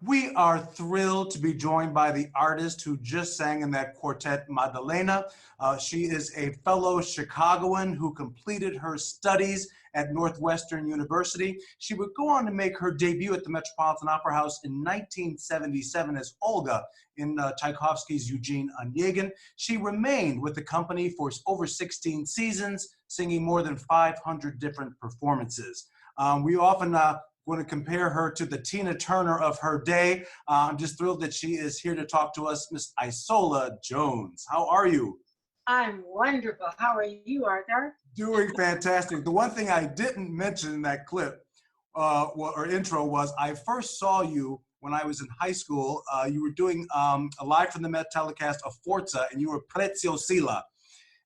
We are thrilled to be joined by the artist who just sang in that quartet, Madalena. She is a fellow Chicagoan who completed her studies at Northwestern University. She would go on to make her debut at the Metropolitan Opera House in 1977 as Olga in Tchaikovsky's Eugene Onegin. She remained with the company for over 16 seasons, singing more than 500 different performances. We often going to compare her to the Tina Turner of her day. I'm just thrilled that she is here to talk to us, Miss Isola Jones. How are you? I'm wonderful. How are you, Arthur? Doing fantastic. The one thing I didn't mention in that clip or intro was I first saw you when I was in high school. You were doing a live from the Met telecast of Forza, and you were Preziosilla.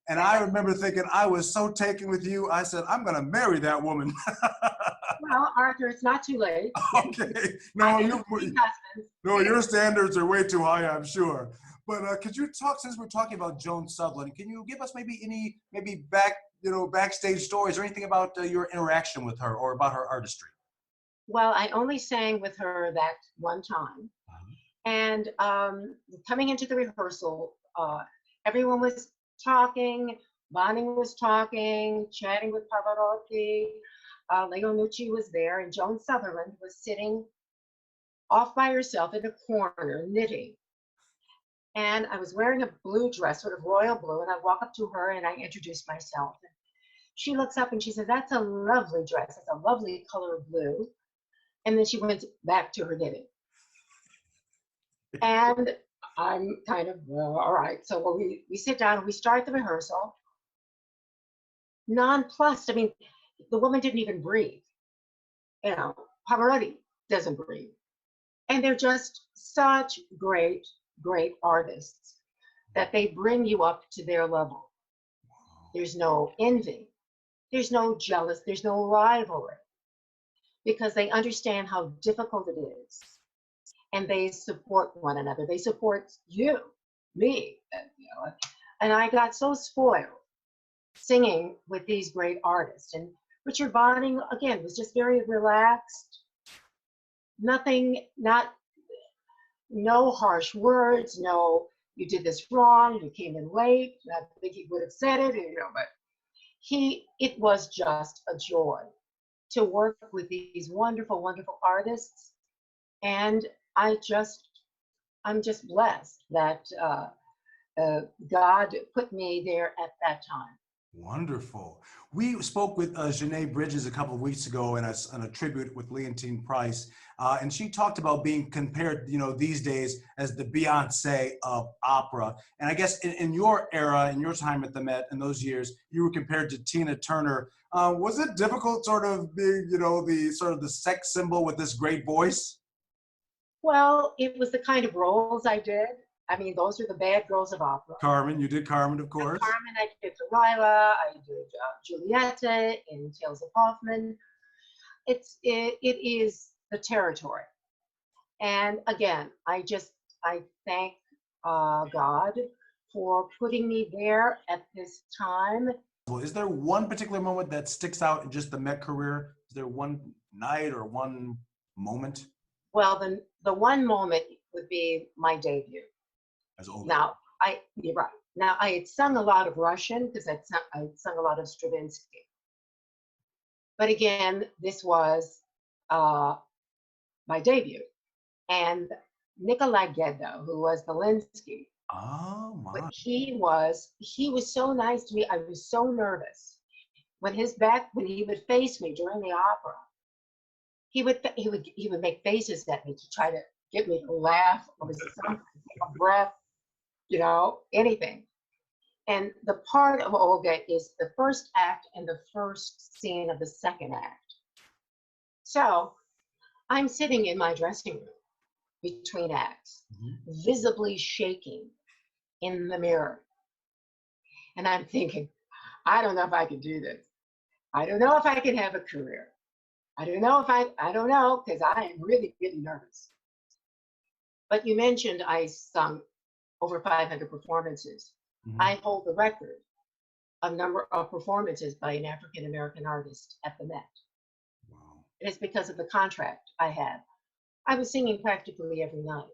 And I remember thinking, I was so taken with you. I said, I'm going to marry that woman. Well, Arthur, it's not too late. Okay. No, your standards are way too high, I'm sure. But could you talk, since we're talking about Joan Sutherland, can you give us maybe backstage stories or anything about your interaction with her or about her artistry? Well, I only sang with her that one time. And coming into the rehearsal, everyone was talking, Bonnie was talking, chatting with Pavarotti, Leonucci was there, and Joan Sutherland was sitting off by herself in a corner knitting. And I was wearing a blue dress, sort of royal blue, and I walk up to her and I introduce myself. And she looks up and she says, "That's a lovely dress. It's a lovely color of blue." And then she went back to her knitting. And I'm kind of, well, all right. So we sit down and we start the rehearsal. Nonplussed. I mean, the woman didn't even breathe. You know, Pavarotti doesn't breathe. And they're just such great, great artists that they bring you up to their level. There's no envy. There's no jealous. There's no rivalry. Because they understand how difficult it is. And they support one another. They support you, me, and I got so spoiled singing with these great artists. And Richard Bonning, again, was just very relaxed. No harsh words, no, you did this wrong, you came in late. I think he would have said it, but it was just a joy to work with these wonderful, wonderful artists. And I'm just blessed that God put me there at that time. Wonderful. We spoke with Janae Bridges a couple of weeks ago in a tribute with Leontine Price, and she talked about being compared, these days as the Beyonce of opera. And I guess in your era, in your time at the Met, in those years, you were compared to Tina Turner. Was it difficult, sort of being, the sex symbol with this great voice? Well, it was the kind of roles I did. I mean, those are the bad girls of opera. Carmen, you did Carmen, of course. Carmen, I did Delilah, I did Giulietta in Tales of Hoffman. It is the territory. And again, I thank God for putting me there at this time. Is there one particular moment that sticks out in just the Met career? Is there one night or one moment? Well, the one moment would be my debut. As old. You're right. Now, I had sung a lot of Russian because I'd sung a lot of Stravinsky. But again, this was my debut. And Nikolai Gedda, who was Belinsky, but he was so nice to me. I was so nervous. When he would face me during the opera, he would make faces at me to try to get me to laugh or something, take a breath, anything. And the part of Olga is the first act and the first scene of the second act. So I'm sitting in my dressing room between acts, visibly shaking in the mirror. And I'm thinking, I don't know if I can do this. I don't know if I can have a career. I don't know, because I am really getting nervous. But you mentioned I sung over 500 performances. I hold the record of number of performances by an African-American artist at the Met. Wow. It is because of the contract I had I was singing practically every night.